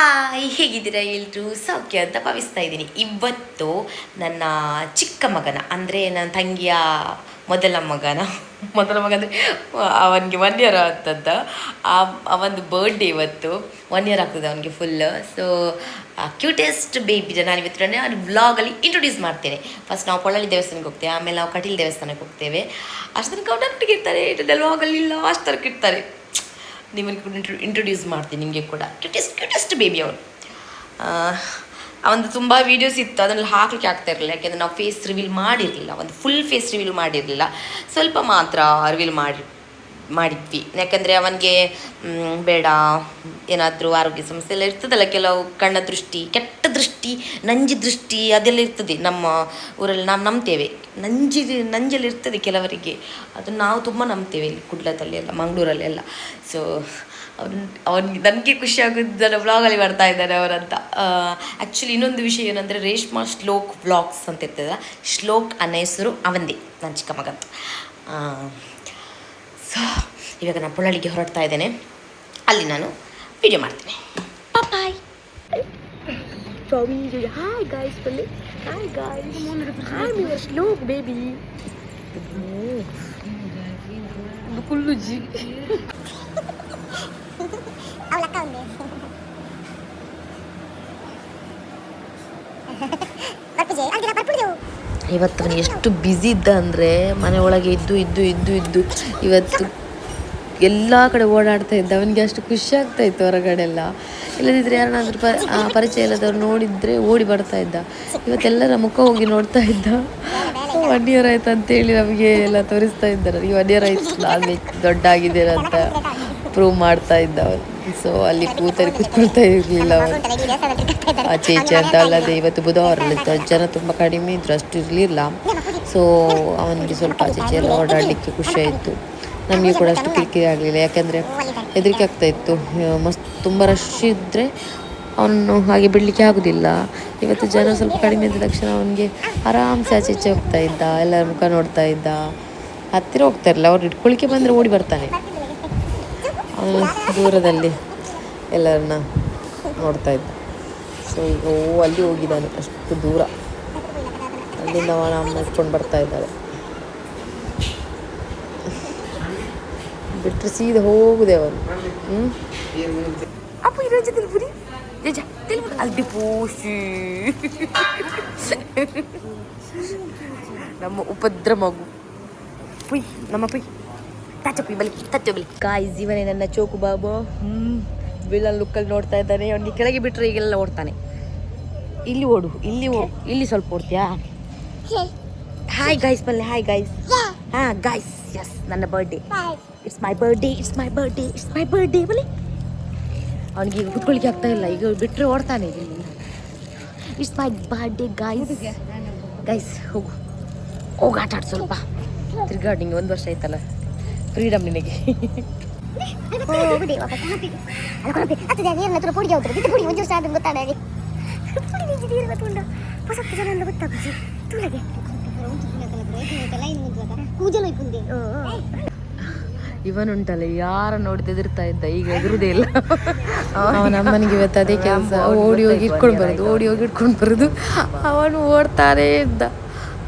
Hi, ಹೇಗಿದ್ದೀರಾ ಎಲ್ರು? ಸೌಖ್ಯ ಅಂತ ಭಾವಿಸ್ತಾ ಇದ್ದೀನಿ. ಇವತ್ತು ನನ್ನ ಚಿಕ್ಕ ಮಗನ ಅಂದರೆ ನನ್ನ ತಂಗಿಯ ಮೊದಲ ಮಗನ ಅಂದರೆ ಅವನಿಗೆ 1 year ಆಗ್ತದ. ಅವನದು ಬರ್ಡೇ ಇವತ್ತು. 1 year ಆಗ್ತದೆ ಅವನಿಗೆ ಫುಲ್. ಸೊ ಕ್ಯೂಟೆಸ್ಟ್ ಬೇಬಿ ನಾನು ಇವತ್ತು ನಾನು ವ್ಲಾಗಲ್ಲಿ ಇಂಟ್ರೊಡ್ಯೂಸ್ ಮಾಡ್ತೇನೆ. ಫಸ್ಟ್ ನಾವು ಪೊಳ್ಳಳ್ಳಿ ದೇವಸ್ಥಾನಕ್ಕೆ ಹೋಗ್ತೇವೆ, ಆಮೇಲೆ ನಾವು ಕಟೀಲು ದೇವಸ್ಥಾನಕ್ಕೆ ಹೋಗ್ತೇವೆ. ಅಷ್ಟು ತನಕ ಒಟ್ಟಿಗೆ ಇರ್ತಾರೆ. ವ್ಲಾಗಲ್ಲಿ ಲಾಸ್ಟ್ ತನಕ ಇರ್ತಾರೆ. ನಿಮಗೆ ಇಂಟ್ರೊಡ್ಯೂಸ್ ಮಾಡ್ತೀನಿ. ನಿಮಗೆ ಕೂಡ ಕ್ಯೂಟೆಸ್ಟ್ ಬೇಬಿ ಅವನು. ಅವನದು ತುಂಬ ವೀಡಿಯೋಸ್ ಇತ್ತು, ಅದನ್ನೆಲ್ಲ ಹಾಕಲಿಕ್ಕೆ ಆಗ್ತಾ ಇರಲಿಲ್ಲ. ಯಾಕೆಂದರೆ ನಾವು ಫೇಸ್ ರಿವೀಲ್ ಮಾಡಿರಲಿಲ್ಲ, ಒಂದು ಫುಲ್ ಫೇಸ್ ರಿವೀಲ್ ಮಾಡಿರಲಿಲ್ಲ, ಸ್ವಲ್ಪ ಮಾತ್ರ ರಿವೀಲ್ ಮಾಡಿದ್ವಿ. ಯಾಕಂದರೆ ಅವನಿಗೆ ಬೇಡ, ಏನಾದರೂ ಆರೋಗ್ಯ ಸಮಸ್ಯೆ ಎಲ್ಲ ಇರ್ತದಲ್ಲ, ಕೆಲವು ಕಣ್ಣ ದೃಷ್ಟಿ, ಕೆಟ್ಟ ದೃಷ್ಟಿ, ನಂಜಿ ದೃಷ್ಟಿ ಅದೆಲ್ಲ ಇರ್ತದೆ. ನಮ್ಮ ಊರಲ್ಲಿ ನಾವು ನಂಬ್ತೇವೆ, ನಂಜಲ್ಲಿ ಇರ್ತದೆ ಕೆಲವರಿಗೆ. ಅದನ್ನು ನಾವು ತುಂಬ ನಂಬ್ತೇವೆ ಇಲ್ಲಿ ಕುಡ್ಲದಲ್ಲಿ ಎಲ್ಲ, ಮಂಗಳೂರಲ್ಲೆಲ್ಲ. ಸೊ ಅವನಿಗೆ ನನಗೆ ಖುಷಿ ಆಗೋದನ್ನು ವ್ಲಾಗಲ್ಲಿ ಬರ್ತಾ ಇದ್ದಾರೆ ಅವರಂತ. ಆ್ಯಕ್ಚುಲಿ ಇನ್ನೊಂದು ವಿಷಯ ಏನಂದರೆ, ರೇಷ್ಮಾ ಶ್ಲೋಕ್ ವ್ಲಾಗ್ಸ್ ಅಂತ ಇರ್ತದಲ್ಲ, ಶ್ಲೋಕ್ ಅನ್ನೋ ಹೆಸರು ಅವಂದೇ, ನನ್ನ ಚಿಕ್ಕ ಮಗಂತ. ಸೊ ಇವಾಗ ನಾನು ಪೊಳ್ಳಳಿಗೆ ಹೊರಡ್ತಾ ಇದ್ದೇನೆ, ಅಲ್ಲಿ ನಾನು ವಿಡಿಯೋ ಮಾಡ್ತೇನೆ. ಬಾಯ್. ಹಾಯ್ ಗಾಯ್ಸ್, ಬಲ್ಲಿ hi guys, hi your Shlok baby. ಕುಲ್ಲುಜಿ ಇವತ್ತು ಅವನು ಎಷ್ಟು ಬ್ಯುಸಿ ಇದ್ದ ಅಂದರೆ, ಮನೆ ಒಳಗೆ ಇದ್ದು ಇವತ್ತು ಎಲ್ಲ ಕಡೆ ಓಡಾಡ್ತಾ ಇದ್ದ. ಅವನಿಗೆ ಅಷ್ಟು ಖುಷಿ ಆಗ್ತಾ ಇತ್ತು ಹೊರಗಡೆ ಎಲ್ಲ. ಇಲ್ಲದಿದ್ದರೆ ಯಾರನ್ನಾದ್ರೂ ಪರಿಚಯ ಇಲ್ಲದವ್ರು ನೋಡಿದರೆ ಓಡಿ ಬರ್ತಾ ಇದ್ದ. ಇವತ್ತೆಲ್ಲರ ಮುಖ ಹೋಗಿ ನೋಡ್ತಾ ಇದ್ದ. 1 year ಆಯ್ತು ಅಂತೇಳಿ ನಮಗೆ ಎಲ್ಲ ತೋರಿಸ್ತಾ ಇದ್ದಾರೆ. ಈ 1 year ಆಯ್ತು ಆಗಬೇಕು, ದೊಡ್ಡ ಆಗಿದ್ದೀರ ಅಂತ ಪ್ರೂವ್ ಮಾಡ್ತಾ ಇದ್ದ ಅವನು. ಸೊ ಅಲ್ಲಿ ಕೂತ್ಕೊಳ್ತಾ ಇರಲಿಲ್ಲ ಅವನು. ಆಚೆ ಈಚೆ ಅಂತ ಅಲ್ಲದೆ ಇವತ್ತು ಬುಧವಾರ ಜನ ತುಂಬ ಕಡಿಮೆ ಇದ್ರು, ಅಷ್ಟು ಇರಲಿಲ್ಲ. ಸೊ ಅವನಿಗೆ ಸ್ವಲ್ಪ ಆಚೆ ಈಚೆ ಎಲ್ಲ ಓಡಾಡಲಿಕ್ಕೆ ಖುಷಿ ಆಯಿತು. ನಮಗೆ ಕೂಡ ಅಷ್ಟು ಕಿರಿಕಿರಿ ಆಗಲಿಲ್ಲ, ಯಾಕೆಂದರೆ ಹೆದರಿಕೆ ಆಗ್ತಾಯಿತ್ತು. ತುಂಬ ರಶ್ ಇದ್ದರೆ ಅವನು ಹಾಗೆ ಬಿಡಲಿಕ್ಕೆ ಆಗೋದಿಲ್ಲ. ಇವತ್ತು ಜನ ಸ್ವಲ್ಪ ಕಡಿಮೆ ಇದ್ದ ತಕ್ಷಣ ಅವನಿಗೆ ಆರಾಮ್ಸೆ ಆಚೆ ಈಚೆ ಹೋಗ್ತಾ ಇದ್ದ, ಎಲ್ಲರ ಮುಖ ನೋಡ್ತಾ ಇದ್ದ. ಹತ್ತಿರ ಹೋಗ್ತಾ ಇರಲಿಲ್ಲ, ಅವ್ರು ಇಟ್ಕೊಳ್ಳಿಕ್ಕೆ ಬಂದರೆ ಓಡಿ ಬರ್ತಾನೆ. ಅವನು ದೂರದಲ್ಲಿ ಎಲ್ಲರನ್ನ ನೋಡ್ತಾ ಇದ್ದ. ಸೊ ಈಗ ಅಲ್ಲಿ ಹೋಗಿದ್ದಾನೆ, ಅಷ್ಟು ದೂರ. ಅಲ್ಲಿಂದ ಅವನ ಅಮ್ಮ ಇಟ್ಕೊಂಡು ಬರ್ತಾ ಇದ್ದಾಳೆ. ಬಿಟ್ಟರೆ ಸೀದಾ ಹೋಗುದೆ ಅವನು. ಅಪ್ಪ ಇರೋಜ ತಿಳ್ಬುರಿ ಅಲ್ಲಿ ಪೋಷಿ ನಮ್ಮ ಉಪದ್ರ ಮಗು ಪುಯ್, ನಮ್ಮ ಪುಯ್ ತಾಚಪುಯ್ ಬಲಿ ತಚ್ಚ ಬಲಿ. ಗಾಯ್ಸ್, ಇವನೇ ನನ್ನ ಚೋಕು ಬಾಬು. ವಿಲನ್ ಲುಕ್ಕಲ್ಲಿ ನೋಡ್ತಾ ಇದ್ದಾನೆ. ಅವನಿಗೆ ಕೆಳಗೆ ಬಿಟ್ಟರೆ ಈಗೆಲ್ಲ ಓಡ್ತಾನೆ. ಇಲ್ಲಿ ಓಡು, ಇಲ್ಲಿ ಸ್ವಲ್ಪ ಓಡ್ತೀಯಾ? ಹಾಯ್ ಗಾಯ್ಸ್ ಬಲ್ಲೆ, ಹಾಯ್ ಗಾಯ್ಸ್. ಹಾಂ ಗಾಯ್ಸ್, ಎಸ್, ನನ್ನ ಬರ್ಡೇ. ಇಟ್ಸ್ ಮೈ ಬರ್ಡೇ ಬಲಿ. ಅವನಿಗೆ ಈಗ ಕುತ್ಕೊಳ್ಳಿಕ್ಕೆ ಆಗ್ತಾ ಇಲ್ಲ, ಈಗ ಬಿಟ್ಟರೆ ಓಡ್ತಾನೆ. ಇಲ್ಲಿ ಇಟ್ಸ್ ಮೈ ಬರ್ಡೇ ಗೈಸ್. ಹೋಗಿ ಆಟ ಆಡು ಸ್ವಲ್ಪ, ತಿರ್ಗಾಡು. ನಿಂಗೆ 1 ವರ್ಷ ಆಯ್ತಲ್ಲ, ಫ್ರೀಡಮ್ ನಿನಗೆ. ಇವನುಂಟಲ್ಲ, ಯಾರ ನೋಡಿ ಎದುರ್ತಾ ಇದ್ದ, ಈಗ ಎದುರುದೇ ಇಲ್ಲ. ನಮ್ಮನಿಗೆ ಇವತ್ತು ಅದೇ ಕೆಲಸ, ಓಡಿ ಹೋಗಿ ಇಟ್ಕೊಂಡು ಬರೋದು. ಅವನು ಓಡ್ತಾನೇ ಇದ್ದ.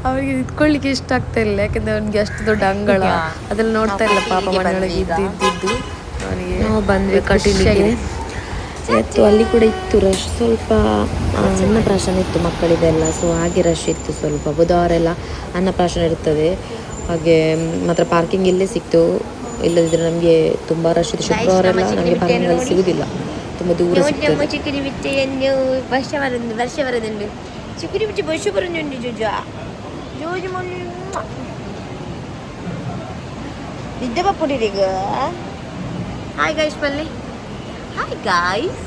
ಅವನಿಗೆ ಇಟ್ಕೊಳ್ಳಿಕ್ಕೆ ಇಷ್ಟ ಆಗ್ತಾ ಇಲ್ಲ, ಯಾಕಂದ್ರೆ ಅವನಿಗೆ ಅಷ್ಟು ದೊಡ್ಡ ಅಂಗಳ ಅದೆಲ್ಲ ನೋಡ್ತಾ ಇಲ್ಲ ಪಾಪ. ಮನೆಯೊಳಗೆ ಇದ್ದು ಅವನಿಗೆ ನಾವು ಬಂದ್ವಿ ಕಟೀಲಿಗೆ. ಇವತ್ತು ಅಲ್ಲಿ ಕೂಡ ಇತ್ತು ರಶ್, ಸ್ವಲ್ಪ ಅನ್ನಪ್ರಾಶನ ಇತ್ತು ಮಕ್ಕಳಿದೆಲ್ಲ. ಸೊ ಹಾಗೆ ರಶ್ ಇತ್ತು ಸ್ವಲ್ಪ. ಬುಧವಾರ ಎಲ್ಲ ಅನ್ನಪ್ರಾಶನ ಇರ್ತದೆ, ಹಾಗೆ ಮಾತ್ರ ಪಾರ್ಕಿಂಗ್ ಇಲ್ಲೇ ಸಿಕ್ತು. ಇಲ್ಲದಿದ್ದರೆ ನಮಗೆ ತುಂಬ ರಶ್ ಇದೆ. ಶುಕ್ರವಾರ ಎಲ್ಲ ನಮಗೆ ಪಾರ್ಕಿಂಗಲ್ಲಿ ಸಿಗೋದಿಲ್ಲ, ತುಂಬ ದೂರ ಸಿಗ್ತದೆ. ಹಾಯ್ ಗೈಸ್ ಬಲ್ಲಿ, ಹಾಯ್ ಗೈಸ್.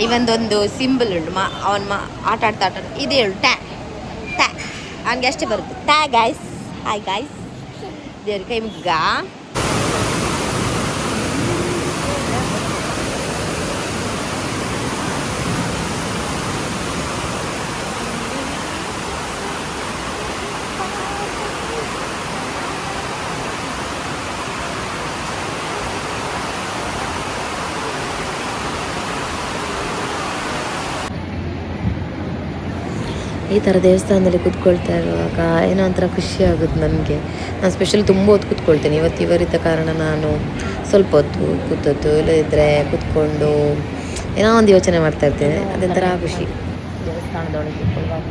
ಇವೊಂದೊಂದು ಸಿಂಬಲ್ ಉಂಟು, ಅವನು ಆಟ ಇದೇ ಹೇಳು, ಟ್ಯಾ ಅವನಿಗೆ ಅಷ್ಟೇ ಬರುತ್ತೆ. ಟ್ಯಾ ಗಾಯ್ಸ್. Hi guys. ದೇವ್ರ ಕೈ ಮುಗ್ಗ. ಈ ಥರ ದೇವಸ್ಥಾನದಲ್ಲಿ ಕೂತ್ಕೊಳ್ತಾ ಇರುವಾಗ ಏನೋ ಒಂಥರ ಖುಷಿ ಆಗುತ್ತೆ ನನಗೆ. ನಾನು ಸ್ಪೆಷಲಿ ತುಂಬ ಹೊತ್ತು ಕೂತ್ಕೊಳ್ತೇನೆ. ಇವತ್ತು ಇವರಿದ್ದ ಕಾರಣ ನಾನು ಸ್ವಲ್ಪ ಹೊತ್ತು ಕೂತದ್ದು, ಇಲ್ಲದಿದ್ದರೆ ಕೂತ್ಕೊಂಡು ಏನೋ ಒಂದು ಯೋಚನೆ ಮಾಡ್ತಾ ಇರ್ತೇನೆ. ಅದೇ ಥರ ಖುಷಿ ದೇವಸ್ಥಾನದೊಳಗೆ ಕೂತ್ಕೊಳ್ಳುವಾಗ.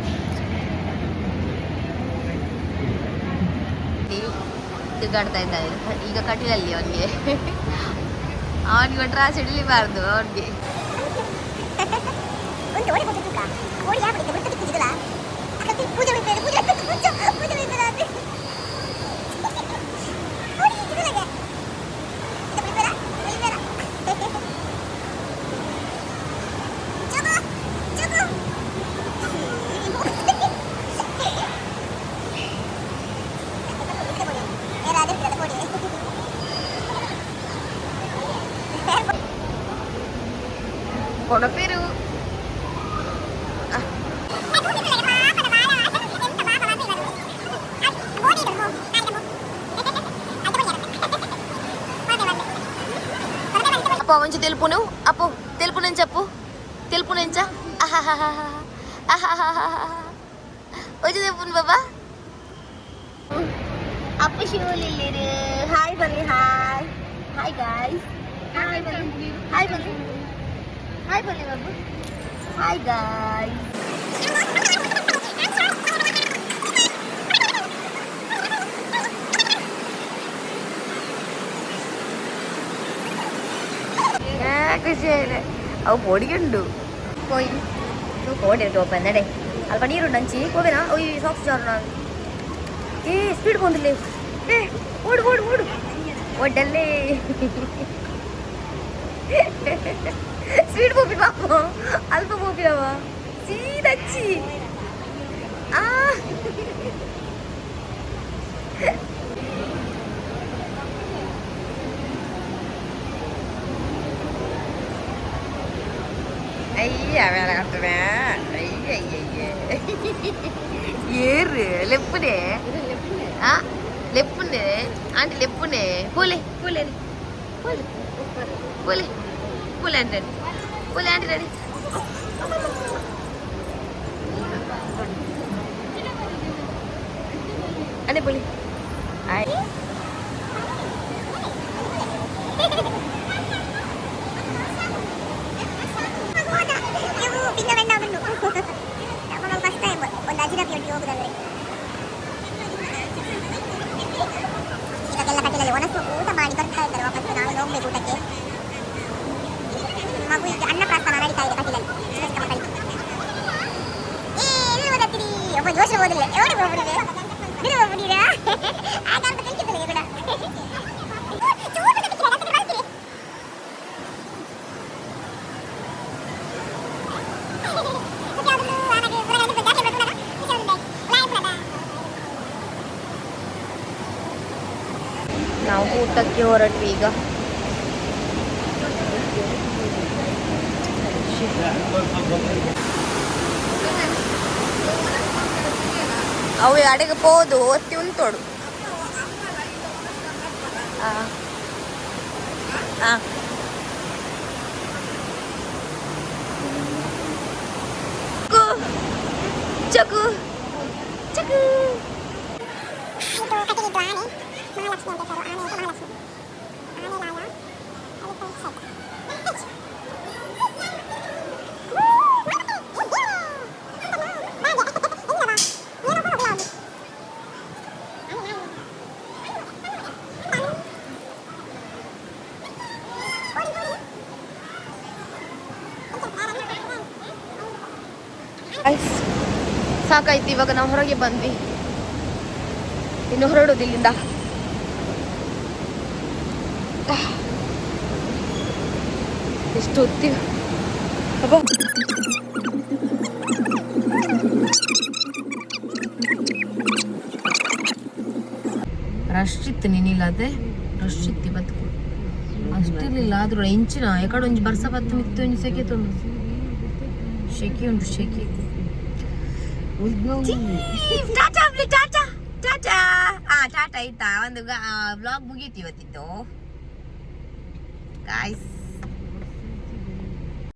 ತಿರುಗಾಡ್ತಾ ಇದ್ದಾನೆ ಈಗ ಕಟೀಲಲ್ಲಿ. ಅವನಿಗೆ ಒಟ್ಟರೆ ಸಿಡಲಿಬಾರ್ದು ಅವನಿಗೆ. ಕೊಡಪೇರು అప్ప మంచి తెలుపు నువ్వు అప్పు తెలుపు నుంచి చెప్పు. తెలుపు నుంచా వచ్చి తెలుపు బాబా. అప్పు శివులు హాయ్ బల్లి. Hi hi guys. హాయ్ బల్లి. హాయ్ బల్లి. హాయ్ బల్లి బాబు. Hi guys. ಖುಷಿ ಆಗಿದೆ. ಅವು పొడిగిండు పోయి నువ్వు కోడి టోపందడే అల్ప నీరు నంచి పోవేనా ఓ సాక్స్ జారునా ఏ స్పీడ్ కొందులే ఏ ఓడు ఓడు ఓడు ఓడల్లే స్పీడ్ పోపి పాప అల్ప పోపినావా సీదచ్చి అయ్యా వేళగట్టనే అయ్యయ్యే ఏరు లెప్పునే లెప్పునే ఆంటీ లెప్పునే పూలే పూలే పూలే పూలే పూలే అంటే పూలే ఆంటీ రెడీ అంటే పూలి ಇದಕ್ಕೆಲ್ಲ ಕಟ್ಟಿಲಲ್ಲಿ ಒಣಸು ಊಟ ಮಾಡಿ ಬರ್ತಾ ಇದ್ದಾರೆ ವಾಪಸ್. ನಾವು ಹೋಗ್ಬೇಕು ಊಟಕ್ಕೆ. ಮಗು ಈಗ ಅನ್ನಪ್ರಾಸನ ನಡೀತಾ ಇದೆ ಕಟ್ಟಿಲಲ್ಲಿ. ಓದತ್ತೀರಿ ಒಬ್ಬ ಜೋಶ ಓದಿಲ್ಲ ಎವರಿಗೆ ಹೋಗ್ಬಿಡಿದೆ ಬಿಡು ಹೋಗ್ಬಿಡಿರಾ ಆ ಕಾಲದ ಕಲಿಕಿದ್ದಲ್ಲ ಕೂಡ ನಾವು ಊಟಕ್ಕೆ ಹೊರಟ್ವಿ ಈಗ. ಅವು ಅಡಿಗೆ ಪೋದು ಒತ್ತಿ ಉಂಟೋಡು ಚಕು ಚಕು ಸಾಕಾಯ್ತು. ಇವಾಗ ನಾವು ಹೊರಗೆ ಬಂದ್ವಿ, ಇನ್ನು ಹೊರಡೋದು ಇಲ್ಲಿಂದ. ಎಷ್ಟು ಹೊತ್ತೀವಿ ಅಬ್ಬಾ. ರಶ್ ಇತ್ತು, ನೀನಿಲ್ಲದೆ ರಶ್ ಇತ್ತು ಇವತ್ತು ಅಷ್ಟಿರ್ಲಿಲ್ಲ. ಆದ್ರೂ ಇಂಚಿನ ಎಕಡೆ ಒಂಜಿ ಬರ್ಸ ಬತ್ತು ನಿತ್ತು ಒಂಜಿ ಸೆಕೆ ತೊಂದು ಶೆಕೆ ಉಂಟು ಶೆಕೆ. ಟಾಟಾ ಟಾಟಾ ಟಾಟಾ ಟಾಟಾ ಆಯ್ತಾ. ಒಂದು ವ್ಲಾಗ್ ಮುಗೀತು ಇವತ್ತಿತ್ತು ಗಾಯ್ಸ್.